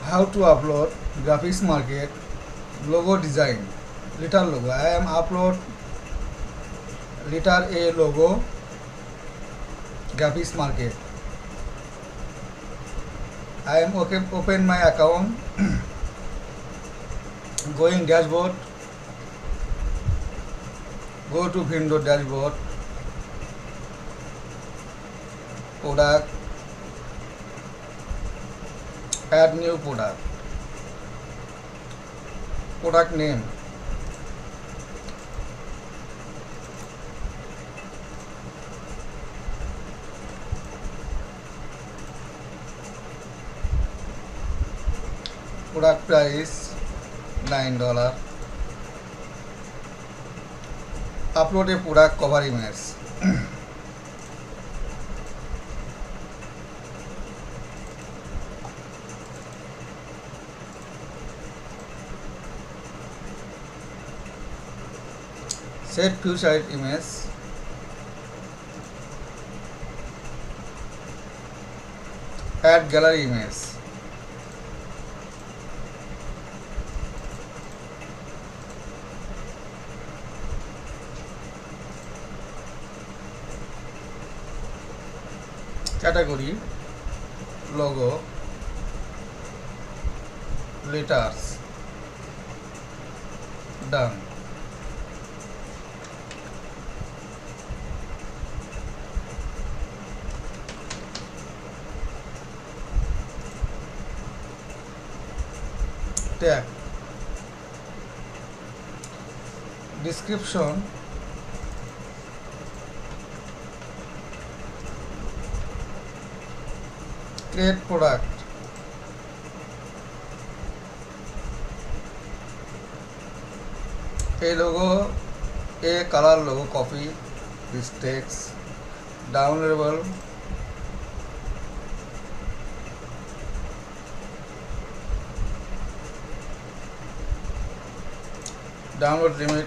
How to upload graphics market logo design letter logo. I am upload letter A logo graphics market. I am open my account. Going dashboard, go to window dashboard, product, add new product, product name, product price $9. Upload a product cover image. Set view site image. Add gallery image. Category logo, letters. Done. Tag, description, create product, a logo, a color logo, copy this text, downloadable, download limit,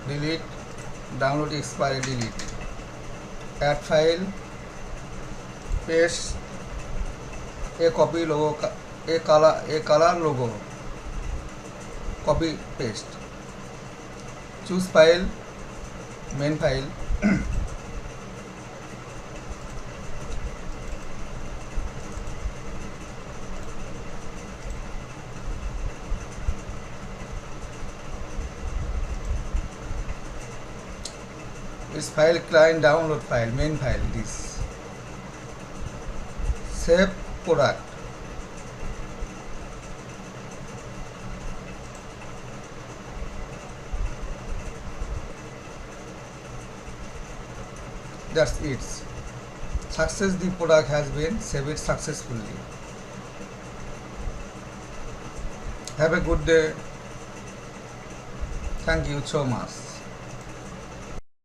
delete, download expiry, delete, add file, paste a copy logo, a color logo, copy paste, choose file, main file, this file client download file, main file, this save product, that's it. Success, the product has been saved successfully. Have a good day. Thank you so much.